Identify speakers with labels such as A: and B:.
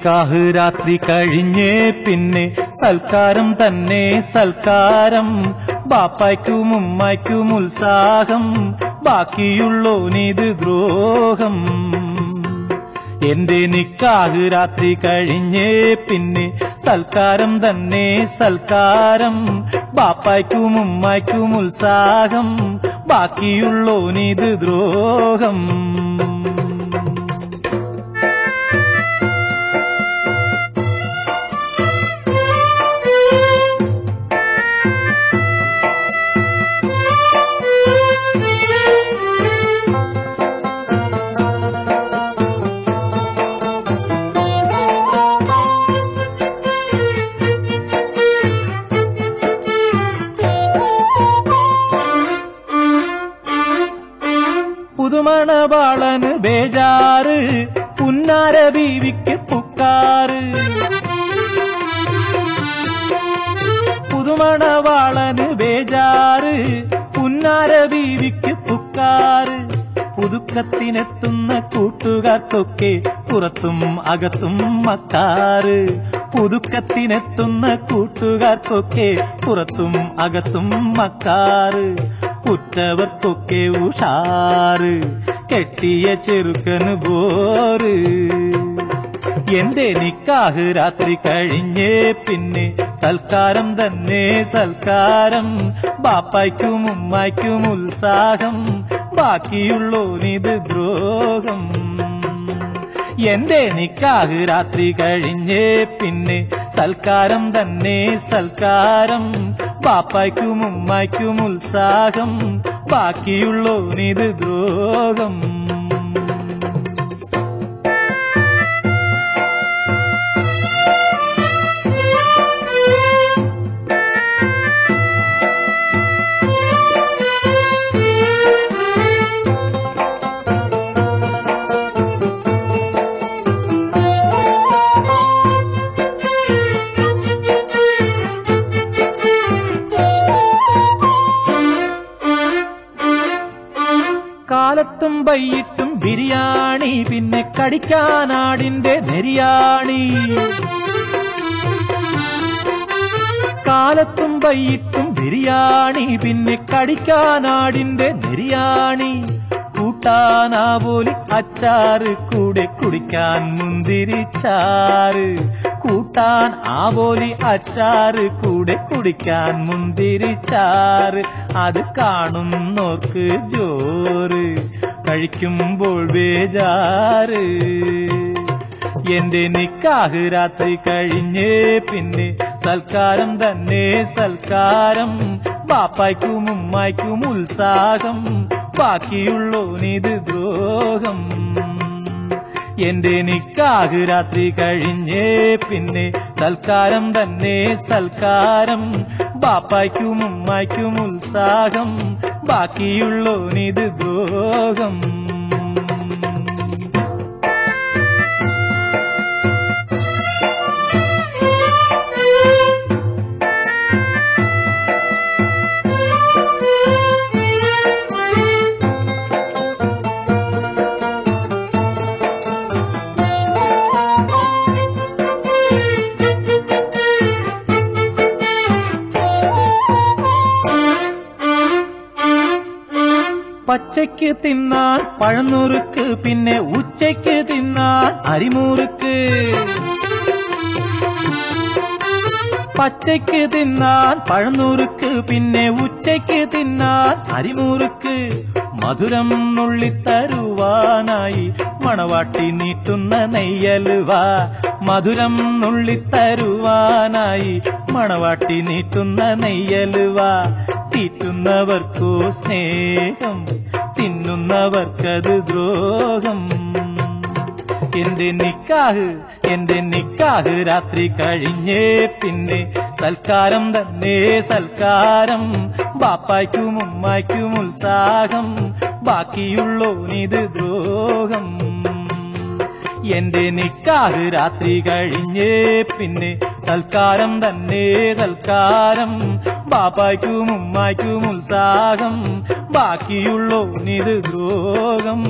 A: നിക്കാഹ് രാത്രി കഴിഞ്ഞേ പിന്നെ സൽക്കാരം തന്നെ സൽക്കാരം. ബാപ്പായ്ക്കും ഉമ്മായ്ക്കും ഉത്സാഹം, ബാക്കിയുള്ളോനിത് ദ്രോഹം. എന്റെ നിക്കാഹ് രാത്രി കഴിഞ്ഞേ പിന്നെ സൽക്കാരം തന്നെ സൽക്കാരം. ബാപ്പായ്ക്കും ഉമ്മായ്ക്കും ഉത്സാഹം, ബാക്കിയുള്ളോനിത് ദ്രോഹം. പുതുമണവാളന് ബേജാറ്, പുന്നാര ബീവിക്ക് പുക്കാറ്. പുതുമണവാളന് ബേജാറ്, പുന്നാര ബീവിക്ക് പുക്കാറ്. പുതുക്കത്തിനെത്തുന്ന കൂട്ടുകാർക്കൊക്കെ പുറത്തും അകത്തും മക്കാറ്. പുതുക്കത്തിനെത്തുന്ന കൂട്ടുകാർക്കൊക്കെ പുറത്തും അകത്തും മക്കാറ്. ഉറ്റവർക്കൊക്കെ ഉഷാറ്, കെട്ടിയ ചെറുക്കന് ബോറ്. എന്റെ നിക്കാഹ് രാത്രി കഴിഞ്ഞേ പിന്നെ സൽക്കാരം തന്നെ സൽക്കാരം. ബാപ്പായ്ക്കും ഉമ്മായ്ക്കും ഉത്സാഹം, ബാക്കിയുള്ളോനിത് ദ്രോഹം. എന്റെ നിക്കാഹ് രാത്രി കഴിഞ്ഞേ പിന്നെ സൽക്കാരം തന്നെ സൽക്കാരം. ബാപ്പായ്ക്കും ഉമ്മായ്ക്കും ഉത്സാഹം, ബാക്കിയുള്ളോനിത് ദ്രോഹം. കാലത്തും വൈകിട്ടും ബിരിയാണി, പിന്നെ കടിക്കാനാടിന്റെ നെരിയാണി. കാലത്തും വൈകിട്ടും ബിരിയാണി, പിന്നെ കടിക്കാനാടിന്റെ നെരിയാണി. കൂട്ടാനാവോലി അച്ചാറ്, കൂടെ കുടിക്കാൻ മുന്തിരിച്ചാറ്. കൂട്ടാൻ ആവോലി അച്ചാറ്, കൂടെ കുടിക്കാൻ മുന്തിരിച്ചാറ്. അത് കാണുന്നോർക്ക് ജോറ്, കഴിക്കുമ്പോൾ ബേജാറ്. എന്റെ നിക്കാഹ് രാത്രി കഴിഞ്ഞേ പിന്നെ സൽക്കാരം തന്നെ സൽക്കാരം. ബാപ്പായ്ക്കും ഉമ്മായ്ക്കും ഉത്സാഹം, ബാക്കിയുള്ളോനിത് ദ്രോഹം. എന്റെ നിക്കാഹ് രാത്രി കഴിഞ്ഞേ പിന്നെ സൽക്കാരം തന്നെ സൽക്കാരം. ബാപ്പായ്ക്കും ഉമ്മായ്ക്കും ഉത്സാഹം, ബാക്കിയുള്ളോനിത് ദ്രോഹം. പച്ചയ്ക്ക് തിന്നാൻ പഴനുറുക്ക്, പിന്നെ ഉച്ചയ്ക്ക് തിന്നാൻ അരിമുറുക്ക്. പച്ചയ്ക്ക് തിന്നാൻ പഴനുറുക്ക്, പിന്നെ ഉച്ചയ്ക്ക് തിന്നാൻ അരിമുറുക്ക്. മധുരം നുള്ളിത്തരുവാനായി മണവാട്ടി നീട്ടുന്ന നെയ്യലുവ. മധുരം നുള്ളിത്തരുവാനായി മണവാട്ടി നീട്ടുന്ന നെയ്യലുവ. തീറ്റുന്നവർക്കോ സ്നേഹം, തിന്നുന്നവർക്കത് ദ്രോഹം. എന്റെ നിക്കാഹ് രാത്രി കഴിഞ്ഞേ പിന്നെ സൽക്കാരം തന്നെ സൽക്കാരം. ബാപ്പായ്ക്കും ഉമ്മായ്ക്കും ഉത്സാഹം, ബാക്കിയുള്ളോനിത് ദ്രോഹം. എന്റെ നിക്കാഹ് രാത്രി കഴിഞ്ഞേ പിന്നെ സൽക്കാരം തന്നെ സൽക്കാരം. ബാപ്പായ്ക്കും ഉമ്മായ്ക്കും ഉത്സാഹം, ബാക്കിയുള്ളോനിത് ദ്രോഹം.